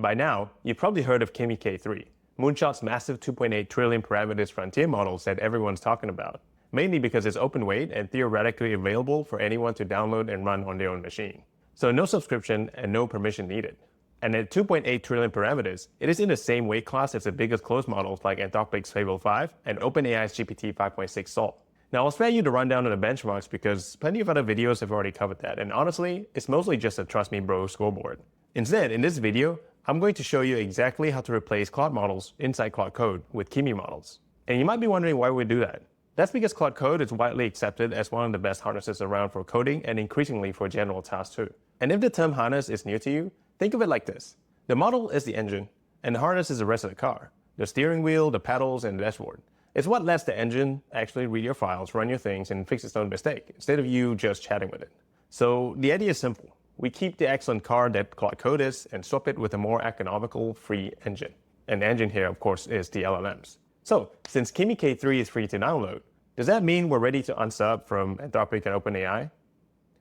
By now, you've probably heard of Kimi K3, Moonshot's massive 2.8 trillion parameters frontier models that everyone's talking about, mainly because it's open weight and theoretically available for anyone to download and run on their own machine. So no subscription and no permission needed. And at 2.8 trillion parameters, it is in the same weight class as the biggest closed models like Anthropic's Fable 5 and OpenAI's GPT 5.6 Sol. Now I'll spare you the rundown of the benchmarks because plenty of other videos have already covered that, and honestly, it's mostly just a trust me bro scoreboard. Instead, in this video, I'm going to show you exactly how to replace Claude models inside Claude Code with Kimi models. And you might be wondering why we do that. That's because Claude Code is widely accepted as one of the best harnesses around for coding and increasingly for general tasks too. And if the term harness is new to you, think of it like this. The model is the engine, and the harness is the rest of the car. The steering wheel, the pedals, and the dashboard. It's what lets the engine actually read your files, run your things, and fix its own mistake, instead of you just chatting with it. So the idea is simple. We keep the excellent car that Claude Code is and swap it with a more economical, free engine. And the engine here, of course, is the LLMs. So, since Kimi K3 is free to download, does that mean we're ready to unsub from Anthropic and OpenAI?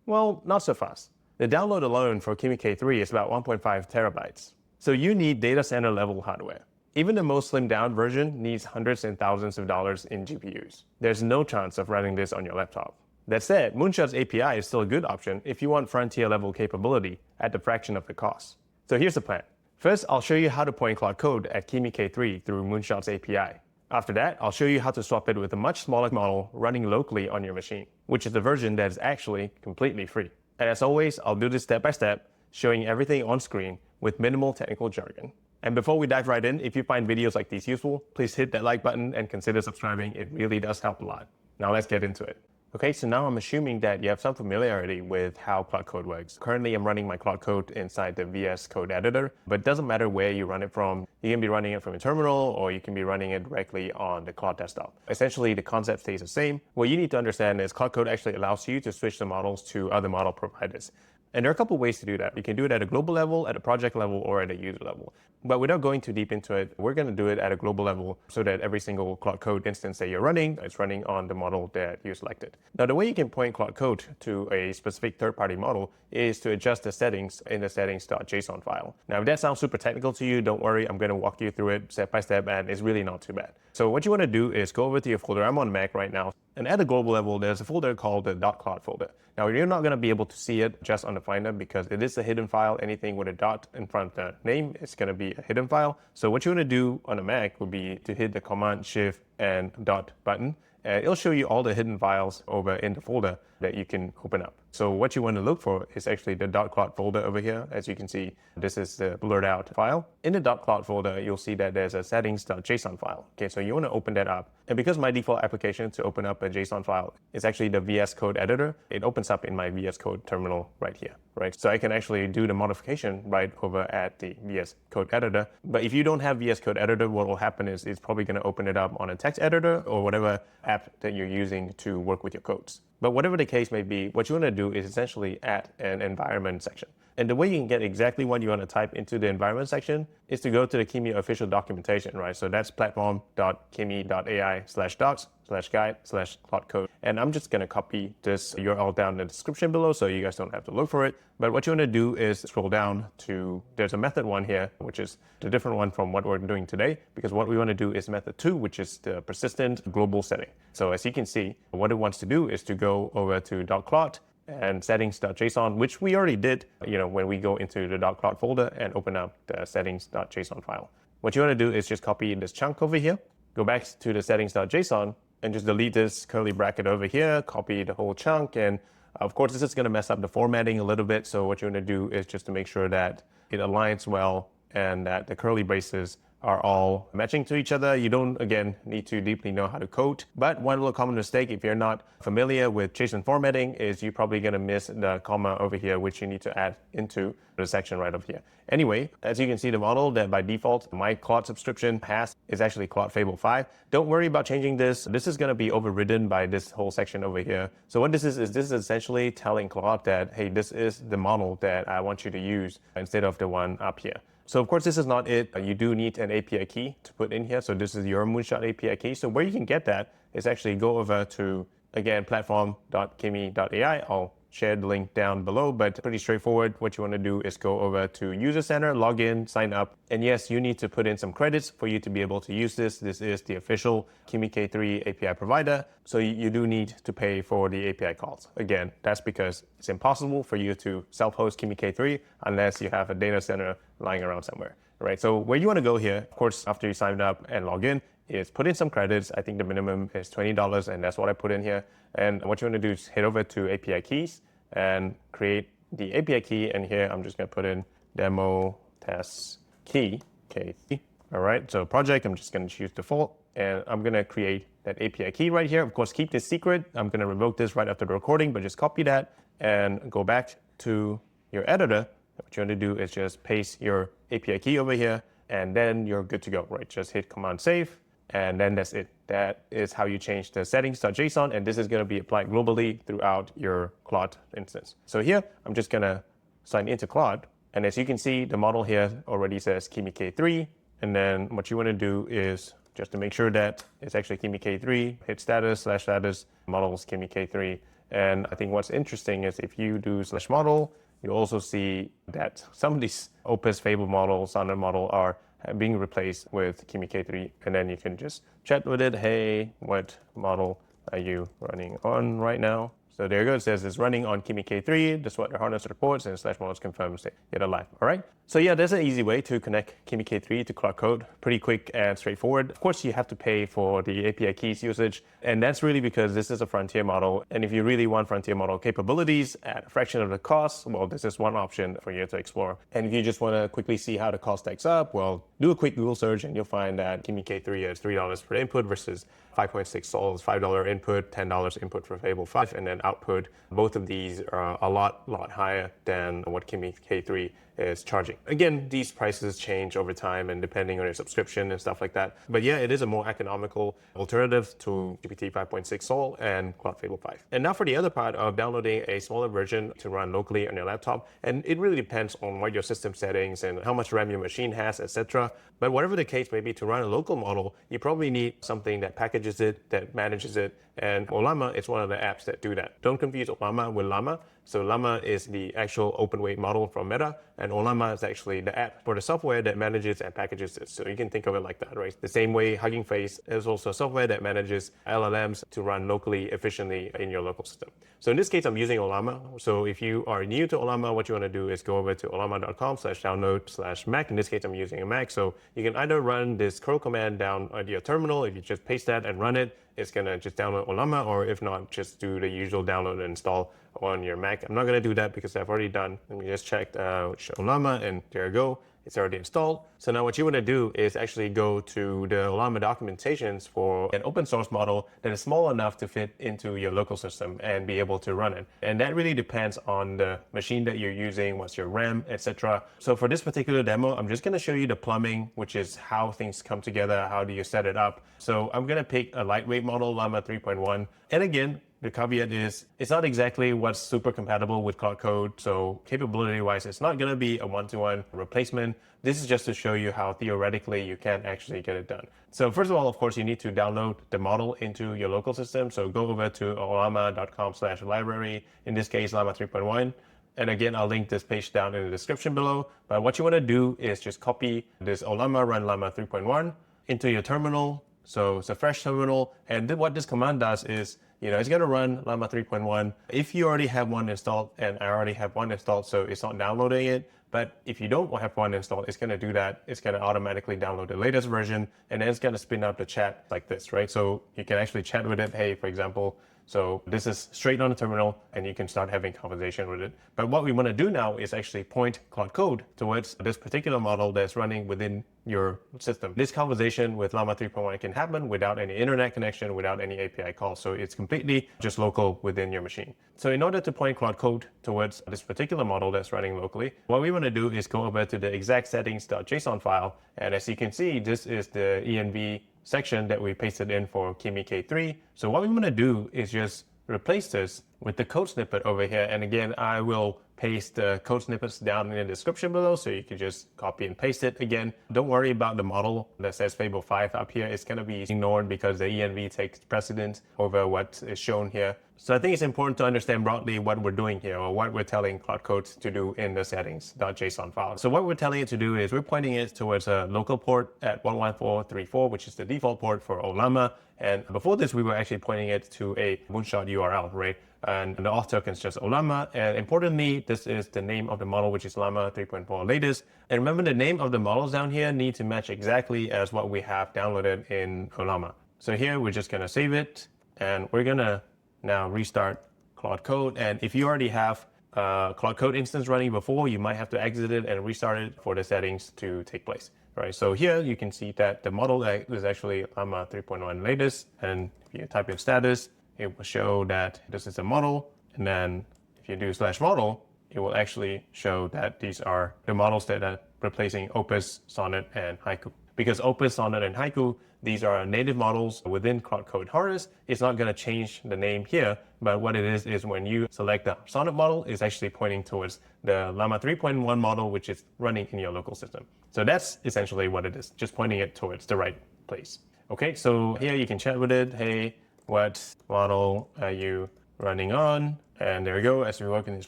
Well, not so fast. The download alone for Kimi K3 is about 1.5 terabytes. So you need data center level hardware. Even the most slimmed down version needs hundreds and thousands of dollars in GPUs. There's no chance of running this on your laptop. That said, Moonshot's API is still a good option if you want frontier level capability at the fraction of the cost. So here's the plan. First, I'll show you how to point Claude Code at Kimi K3 through Moonshot's API. After that, I'll show you how to swap it with a much smaller model running locally on your machine, which is the version that is actually completely free. And as always, I'll do this step by step, showing everything on screen with minimal technical jargon. And before we dive right in, if you find videos like these useful, please hit that like button and consider subscribing. It really does help a lot. Now let's get into it. Okay, so now I'm assuming that you have some familiarity with how Claude Code works. Currently, I'm running my Claude Code inside the VS Code editor, but it doesn't matter where you run it from. You can be running it from a terminal, or you can be running it directly on the Claude desktop. Essentially, the concept stays the same. What you need to understand is Claude Code actually allows you to switch the models to other model providers. And there are a couple ways to do that. You can do it at a global level, at a project level, or at a user level. But without going too deep into it, we're going to do it at a global level so that every single Claude Code instance that you're running is running on the model that you selected. Now, the way you can point Claude Code to a specific third-party model is to adjust the settings in the settings.json file. Now, if that sounds super technical to you, don't worry. I'm going to walk you through it step by step, and it's really not too bad. So what you want to do is go over to your folder. I'm on Mac right now. And at the global level, there's a folder called the .claude folder. Now, you're not going to be able to see it just on the Finder because it is a hidden file. Anything with a dot in front of the name is going to be a hidden file. So what you want to do on a Mac would be to hit the Command, Shift, and dot button. And it'll show you all the hidden files over in the folder that you can open up. So what you want to look for is actually the .claude folder over here. As you can see, this is the blurred out file. In the .claude folder, you'll see that there's a settings.json file. Okay, so you want to open that up. And because my default application to open up a JSON file is actually the VS Code editor, it opens up in my VS Code terminal right here, right? So I can actually do the modification right over at the VS Code editor. But if you don't have VS Code editor, what will happen is it's probably going to open it up on a text editor or whatever app that you're using to work with your codes. But whatever the case may be, what you want to do is essentially add an environment section. And the way you can get exactly what you want to type into the environment section is to go to the Kimi official documentation, right? So that's platform.kimi.ai/docs/guide/Claude Code. And I'm just going to copy this URL down in the description below so you guys don't have to look for it. But what you want to do is scroll down to, there's a method 1 here, which is the different one from what we're doing today, because what we want to do is method 2, which is the persistent global setting. So as you can see, what it wants to do is to go over to .claude and settings.json, which we already did, when we go into the .claude folder and open up the settings.json file. What you want to do is just copy this chunk over here, go back to the settings.json, and just delete this curly bracket over here, copy the whole chunk, and of course, this is going to mess up the formatting a little bit. So what you want to do is just to make sure that it aligns well and that the curly braces are all matching to each other. You don't, again, need to deeply know how to code. But one little common mistake, if you're not familiar with JSON formatting, is you're probably going to miss the comma over here, which you need to add into the section right over here. Anyway, as you can see, the model that by default my Claude subscription has is actually Claude Fable 5. Don't worry about changing this. This is going to be overridden by this whole section over here. So what this is this is essentially telling Claude that, hey, this is the model that I want you to use instead of the one up here. So of course, this is not it. You do need an API key to put in here. So this is your Moonshot API key. So where you can get that is actually go over to, again, platform.kimi.ai. I'll share the link down below, but pretty straightforward. What you want to do is go over to User Center, log in, sign up. And yes, you need to put in some credits for you to be able to use this. This is the official Kimi K3 API provider. So you do need to pay for the API calls. Again, that's because it's impossible for you to self-host Kimi K3 unless you have a data center lying around somewhere, right? So where you want to go here, of course, after you sign up and log in, is put in some credits. I think the minimum is $20, and that's what I put in here. And what you want to do is head over to API keys and create the API key. And here I'm just going to put in demo test key K3. All right, so project, I'm just going to choose default, and I'm going to create that API key right here. Of course, keep this secret. I'm going to revoke this right after the recording, but just copy that and go back to your editor. What you want to do is just paste your API key over here, and then you're good to go, right? Just hit Command Save. And then that's it. That is how you change the settings.json, and this is going to be applied globally throughout your Claude instance. So here, I'm just going to sign into Claude. And as you can see, the model here already says Kimi K3. And then what you want to do is just to make sure that it's actually Kimi K3, hit status/status, models Kimi K3. And I think what's interesting is if you do /model, you also see that some of these Opus Fable models, standard model are being replaced with Kimi K3, and then you can just chat with it. Hey, what model are you running on right now? So there you go. It says it's running on Kimi K3. That's what the harness reports, and /models confirms that you're alive. All right. So yeah, there's an easy way to connect Kimi K3 to Claude Code. Pretty quick and straightforward. Of course, you have to pay for the API keys usage, and that's really because this is a frontier model. And if you really want frontier model capabilities at a fraction of the cost, well, this is one option for you to explore. And if you just want to quickly see how the cost stacks up, well, do a quick Google search, and you'll find that Kimi K3 is $3 per input versus 5.6 sols, $5 input, $10 input for Fable 5, and then output. Both of these are a lot higher than what Kimi K3 is charging. Again, these prices change over time and depending on your subscription and stuff like that. But yeah, it is a more economical alternative to GPT 5.6 Sol and Claude Fable 5. And now for the other part of downloading a smaller version to run locally on your laptop. And it really depends on what your system settings and how much RAM your machine has, etc. But whatever the case may be, to run a local model, you probably need something that packages it, that manages it. And Ollama is one of the apps that do that. Don't confuse Ollama with Llama. So Llama is the actual open weight model from Meta, and Ollama is actually the app for the software that manages and packages it. So you can think of it like that, right? The same way Hugging Face is also software that manages LLMs to run locally, efficiently in your local system. So in this case, I'm using Ollama. So if you are new to Ollama, what you want to do is go over to ollama.com/download/Mac. In this case, I'm using a Mac. So you can either run this curl command down at your terminal. If you just paste that and run it, it's going to just download Ollama, or if not, just do the usual download and install on your Mac. I'm not going to do that because I've already done. Let me just check Ollama, and there you go. It's already installed. So now what you want to do is actually go to the Ollama documentations for an open source model that is small enough to fit into your local system and be able to run it. And that really depends on the machine that you're using, what's your RAM, etc. So for this particular demo, I'm just going to show you the plumbing, which is how things come together, how do you set it up. So I'm going to pick a lightweight model, Llama 3.1. And again, the caveat is it's not exactly what's super compatible with Claude Code. So capability-wise, it's not going to be a one-to-one replacement. This is just to show you how theoretically you can actually get it done. So first of all, of course, you need to download the model into your local system. So go over to ollama.com/library, in this case, Llama 3.1. And again, I'll link this page down in the description below. But what you want to do is just copy this Ollama run Llama 3.1 into your terminal. So it's a fresh terminal. And what this command does is, it's going to run Llama 3.1. If you already have one installed, and I already have one installed, so it's not downloading it. But if you don't have one installed, it's going to do that. It's going to automatically download the latest version, and then it's going to spin up the chat like this, right? So you can actually chat with it. Hey, for example, so this is straight on the terminal, and you can start having conversation with it. But what we want to do now is actually point Claude Code towards this particular model that's running within your system. This conversation with Llama 3.1 can happen without any internet connection, without any API call. So it's completely just local within your machine. So in order to point Claude Code towards this particular model that's running locally, what we want to do is go over to the exact settings.json file. And as you can see, this is the env section that we pasted in for Kimi K3. So what we want to do is just replace this with the code snippet over here. And again, I will paste the code snippets down in the description below, so you can just copy and paste it. Again, don't worry about the model that says Fable 5 up here. It's going to be ignored because the env takes precedence over what is shown here. So I think it's important to understand broadly what we're doing here, or what we're telling Claude Code to do in the settings.json file. So what we're telling it to do is we're pointing it towards a local port at 11434, which is the default port for Ollama. And before this, we were actually pointing it to a Moonshot URL, right? And the auth token is just Ollama. And importantly, this is the name of the model, which is Llama 3.4 latest. And remember, the name of the models down here need to match exactly as what we have downloaded in Ollama. So here, we're just going to save it, and we're going to now restart Claude Code. And if you already have Claude Code instance running before, you might have to exit it and restart it for the settings to take place. Right, so here you can see that the model is actually Llama 3.1 latest, and if you type in status, it will show that this is a model, and then if you do /model, it will actually show that these are the models that are replacing Opus, Sonnet, and Haiku. Because Opus, Sonnet, and Haiku, these are native models within Claude Code harness. It's not going to change the name here, but what it is when you select the Sonnet model, it's actually pointing towards the Llama 3.1 model, which is running in your local system. So that's essentially what it is, just pointing it towards the right place. Okay, so here you can chat with it. Hey, what model are you running on? And there we go. As we work in this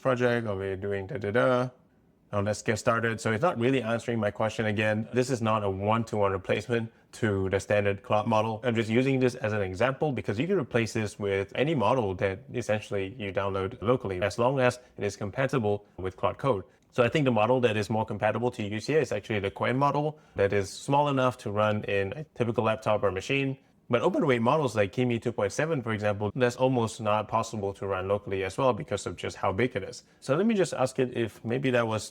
project, are we doing da-da-da? Now let's get started. So it's not really answering my question again. This is not a one-to-one replacement to the standard Claude model. I'm just using this as an example because you can replace this with any model that essentially you download locally, as long as it is compatible with Claude Code. So I think the model that is more compatible to use here is actually the Qwen model that is small enough to run in a typical laptop or machine. But open weight models like Kimi 2.7, for example, that's almost not possible to run locally as well because of just how big it is. So let me just ask it if maybe that was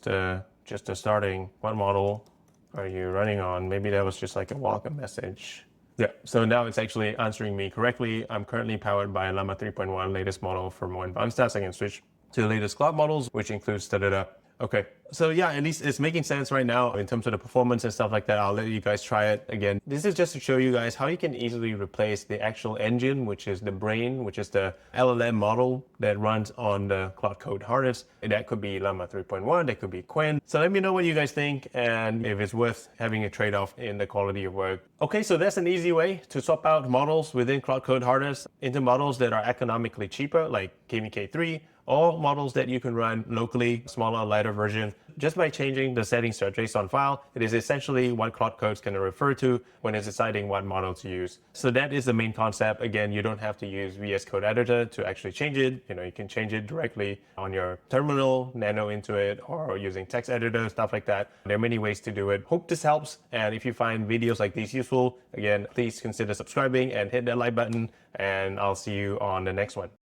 just the starting, what model are you running on? Maybe that was just like a welcome message. Yeah, so now it's actually answering me correctly. I'm currently powered by Llama 3.1 latest model. For more advanced tasks, I can switch to the latest Claude models, which includes da-da-da. Okay, so yeah, at least it's making sense right now in terms of the performance and stuff like that. I'll let you guys try it again. This is just to show you guys how you can easily replace the actual engine, which is the brain, which is the LLM model that runs on the Claude Code harness. And that could be Llama 3.1, that could be Qwen. So let me know what you guys think and if it's worth having a trade-off in the quality of work. Okay, so that's an easy way to swap out models within Claude Code harness into models that are economically cheaper, like Kimi K3, or models that you can run locally, smaller, lighter version. Just by changing the settings.json file, it is essentially what Claude Code is going to refer to when it's deciding what model to use. So that is the main concept. Again, you don't have to use VS Code Editor to actually change it. You can change it directly on your terminal, nano into it, or using text editor, stuff like that. There are many ways to do it. Hope this helps. And if you find videos like these useful, again, please consider subscribing and hit that like button. And I'll see you on the next one.